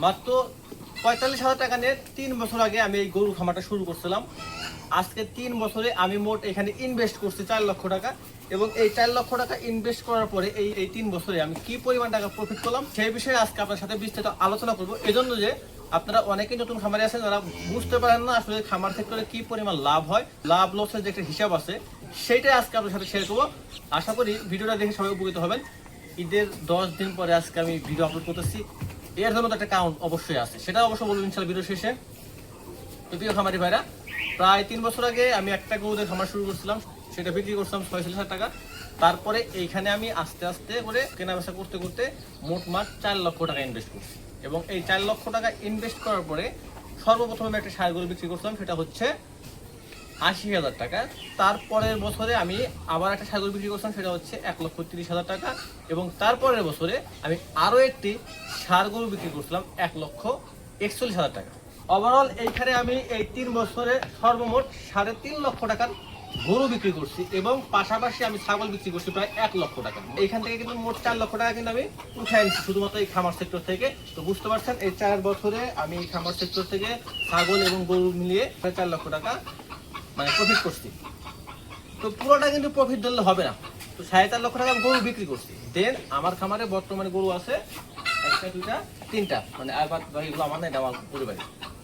মাত্র 45,000 টাকা নিয়ে 3 বছর আগে আমি এই গরুর খামারটা শুরু করছিলাম। আজকে 3 বছরে আমি মোট এখানে ইনভেস্ট করছি 4 লক্ষ টাকা, এবং এই 4 লক্ষ টাকা ইনভেস্ট করার পরে এই 3 বছরে আমি কি পরিমাণ টাকা প্রফিট করলাম সেই বিষয়ে আজকে আপনার সাথে বিস্তারিত আলোচনা করবো। এজন্য যে আপনারা অনেকেই নতুন খামারে আছেন যারা বুঝতে পারেন না আসলে খামার সেক্টরে কি পরিমাণ লাভ হয়, লাভ লসের যে একটা হিসাব আছে সেইটাই আজকে আপনার সাথে শেয়ার করবো। আশা করি ভিডিওটা দেখে সবাই উপকৃত হবেন। ঈদের 10 দিন পরে আজকে আমি ভিডিও আপলোড করতেছি, এর জন্য তো একটা কারণ অবশ্যই আছে, সেটা অবশ্যই বলবো ইনশাআল্লাহ ভিডিও শেষে। তো প্রিয় খামারি ভাইরা, প্রায় 3 বছর আগে আমি একটা গরুদের খামার শুরু করছিলাম, সেটা বিক্রি করছিলাম 46,000 টাকা। তারপরে এইখানে আমি আস্তে আস্তে করে কেনা বেচা করতে করতে মোটমাট 4 লক্ষ টাকা ইনভেস্ট করছি, এবং এই 4 লক্ষ টাকা ইনভেস্ট করার পরে সর্বপ্রথম আমি একটা ষাঁড় গরু বিক্রি করছিলাম, সেটা হচ্ছে 80,000 টাকা। তারপরের বছরে আমি আবার একটা ষাঁড় গরু বিক্রি করছিলাম, সেটা হচ্ছে 1,30,000 টাকা, এবং তারপরের বছরে আমি আরও একটি ষাঁড় গরু বিক্রি করছিলাম 1,41,000 টাকা। ওভারঅল এইখানে আমি এই 3 বছরে সর্বমোট 3.5 লক্ষ টাকার গরু বিক্রি করছি, এবং পাশাপাশি আমি ছাগল বিক্রি করছি প্রায় 1 লক্ষ টাকা। এইখান থেকে কিন্তু মোট 4 লক্ষ টাকা কিন্তু আমি উঠে আনছি শুধুমাত্র এই খামার সেক্টর থেকে। তো বুঝতে পারছেন এই 4 বছরে আমি এই খামার সেক্টর থেকে ছাগল এবং গরু মিলিয়ে প্রায় 4 লক্ষ টাকা মানে প্রফিট করছি। তো পুরোটা কিন্তু প্রফিট ধরলে হবে না, তো 4.5 লক্ষ টাকা গরু বিক্রি করছি। দেন আমার খামারে বর্তমানে গরু আছে 1টা 2টা 3টা, মানে আর বাকিগুলো আমার না, এটা আমার পরিবারে।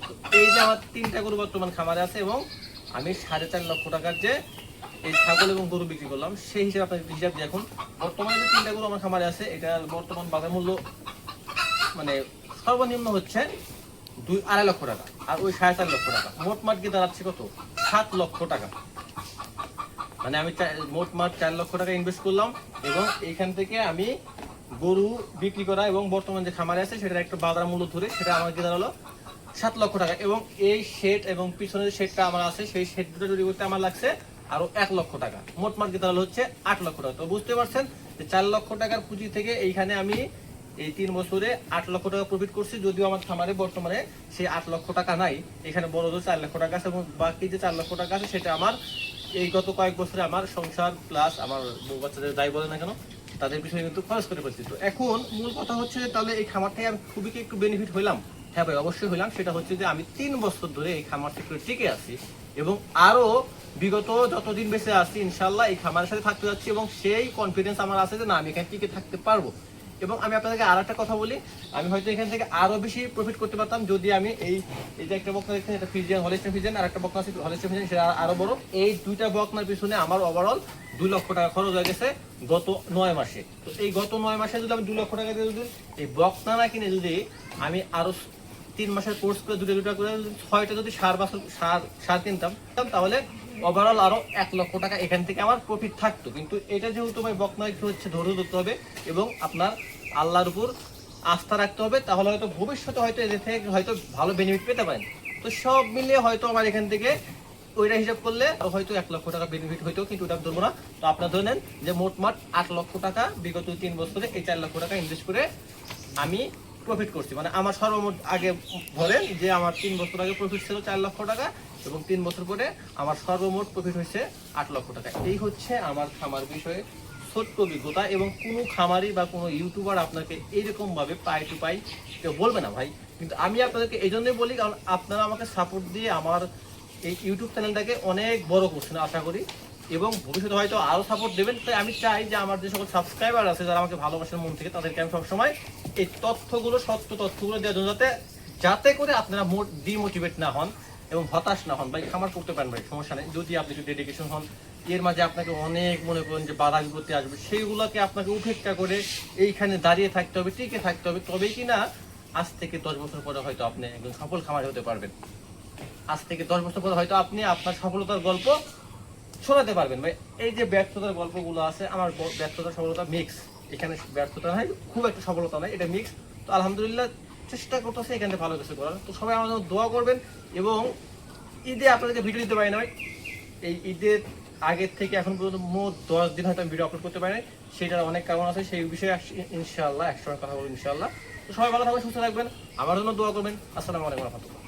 তো এই যে আমার 3টা গরু বর্তমান খামারে আছে, এবং আমি 4.5 লক্ষ টাকার যে এই ছাগল এবং গরু বিক্রি করলাম সেই হিসাবে আপনার হিসাব দিয়ে এখন বর্তমানে যে 3টা গরু আমার খামারে আছে এটার বর্তমান বাজার মূল্য মানে সর্বনিম্ন হচ্ছে 2-2.5 লক্ষ টাকা, আর ওই 4.5 লক্ষ টাকা মোটমাট গিয়ে দাঁড়াচ্ছে কত 7 লক্ষ টাকা। মানে আমি মোটমাট 4 লক্ষ টাকা ইনভেস্ট করলাম, এবং এইখান থেকে আমি গরু বিক্রি করা এবং বর্তমান যে খামারে আছে সেটার একটা বাজার মূল্য ধরে সেটা আমার গিয়ে দাঁড়ালো 7 লক্ষ টাকা, এবং এই শেড এবং পিছনের শেডটা আমার আছে সেই শেড দুটো তৈরি করতে আমার লাগছে আরো 1 লক্ষ টাকা, মোটমাট গিয়ে দাঁড়ালো হচ্ছে 8 লক্ষ টাকা। তো বুঝতে পারছেন যে 4 লক্ষ টাকার পুঁজি থেকে এইখানে আমি এই 3 বছরে 8 লক্ষ টাকা প্রফিট করছি, যদিও আমার খামারে বর্তমানে সেই 8 লক্ষ টাকা নাই, এখানে বড় জোর 4 লক্ষ টাকা আছে, এবং বাকি যে 4 লক্ষ টাকা আছে সেটা আমার এই গত কয়েক বছরে আমার সংসার প্লাস আমার বউ বাচ্চাদের যাই বলে না কেন তাদের পিছনে কিন্তু খরচ করে ফেলছি। তো এখন মূল কথা হচ্ছে তাহলে এই খামারটাই আমি খুবই কি একটু বেনিফিট হইলাম? হ্যাঁ ভাই, অবশ্যই হইলাম। সেটা হচ্ছে যে আমি 3 বছর ধরে এই খামার সেক্টরে টিকে আছি, এবং আরো বিগত যতদিন বেঁচে আছি ইনশাল্লাহ এই খামারের সাথে থাকতে যাচ্ছি, এবং সেই কনফিডেন্স আমার আছে যে না আমি এখানে টিকে থাকতে পারবো। এবং আমি আপনাদেরকে আর একটা কথা বলি, আমি হয়তো এখান থেকে আরো বেশি প্রফিট করতে পারতাম যদি আমি এই যে একটা বকনা দেখছেন এটা ফ্রিজিয়ান হলিস্টিয়ান ফ্রিজিয়ান, আর একটা বকনা আছে হলিস্টিয়ান ফ্রিজিয়ান, সেটা আরো বড়। এই 2টা বকনার পিছনে আমার ওভারঅল 2 লক্ষ টাকা খরচ হয়ে গেছে গত 9 মাসে। তো এই গত 9 মাসে যদি আমি 2 লক্ষ টাকা দিয়ে যদি এই বকনা না কিনে যদি আমি আরো 3 মাসের কোর্স করে দুটা করে 6টা যদি সার কিনতাম, তাহলে ওভারঅল আরো 1 লক্ষ টাকা এখান থেকে আমার প্রফিট থাকতো। কিন্তু এটা যেহেতু ভাই বকনা একটু হচ্ছে ধৈর্য ধরতে হবে, এবং আপনার আল্লাহর উপর আস্থা রাখতে হবে, তাহলে হয়তো ভবিষ্যতে হয়তো এদের থেকে হয়তো ভালো বেনিফিট পেতে পারেন। তো সব মিলিয়ে হয়তো আমার এখান থেকে ওইটা হিসাব করলে হয়তো 1 লক্ষ টাকা বেনিফিট হইতো, কিন্তু ওটা ধরবো না। তো আপনার ধরে নেন যে মোটমাট 8 লক্ষ টাকা বিগত 3 বছরে এই 4 লক্ষ টাকা ইনভেস্ট করে আমি প্রফিট করছি। মানে আমার সর্বমোট আগে ধরেন যে আমার 3 বছর আগে প্রফিট ছিল 4 লক্ষ টাকা, এবং 3 বছর পরে আমার সর্বমোট প্রফিট হয়েছে 8 লক্ষ টাকা। এই হচ্ছে আমার খামার বিষয়ে ছোট্ট অভিজ্ঞতা, এবং কোনো খামারি বা কোনো ইউটিউবার আপনাকে এইরকম ভাবে পাই টু পাই কেউ বলবে না ভাই। কিন্তু আমি আপনাদেরকে এই জন্যই বলি কারণ আপনারা আমাকে সাপোর্ট দিয়ে আমার এই ইউটিউব চ্যানেলটাকে অনেক বড় করছেন আশা করি, এবং ভবিষ্যতে হয়তো আরো সাপোর্ট দেবেন। তাই আমি চাই যে আমার যে সকল সাবস্ক্রাইবার আছে যারা আমাকে ভালোবাসেন মন থেকে, তাদেরকে আমি সবসময় এই তথ্যগুলো সত্য তথ্যগুলো দেওয়ার জন্য যাতে করে আপনারা ডিমোটিভেট না হন এবং হতাশ না হন। ভাই খামার করতে পারেন ভাই, সমস্যা নেই, যদি আপনি একটু ডেডিকেশন হন। এর মাঝে আপনাকে অনেক মনে করেন যে বাধা বিপত্তি আসবে, সেইগুলোকে আপনাকে উপেক্ষা করে এইখানে দাঁড়িয়ে থাকতে হবে, টিকে থাকতে হবে, তবেই কিনা আজ থেকে 10 বছর পরে হয়তো আপনি একজন সফল খামারি হতে পারবেন। আজ থেকে 10 বছর পরে হয়তো আপনি আপনার সফলতার গল্প শোনাতে পারবেন। ভাই এই যে ব্যর্থতার গল্পগুলো আছে, আমার ব্যর্থতা সফলতা মিক্স, এখানে ব্যর্থতা নাই, খুব একটা সফলতা নাই, এটা মিক্স। তো আলহামদুলিল্লাহ চেষ্টা করতেছে এখানে ভালো কিছু করার। তো সবাই আমার জন্য দোয়া করবেন, এবং ঈদে আপনাদেরকে ভিডিও দিতে পারি না ভাই, এই ঈদের আগের থেকে এখন পর্যন্ত মোট 10 দিন হয়তো আমি ভিডিও আপলোড করতে পারি, সেটার অনেক কারণ আছে, সেই বিষয়ে ইনশাআল্লাহ একসময় কথা বলবো ইনশাআল্লাহ। তো সবাই ভালো থাকবেন, সুস্থ থাকবেন, আমার জন্য দোয়া করবেন। আসসালামু আলাইকুম ওয়া রাহমাতুল্লাহ।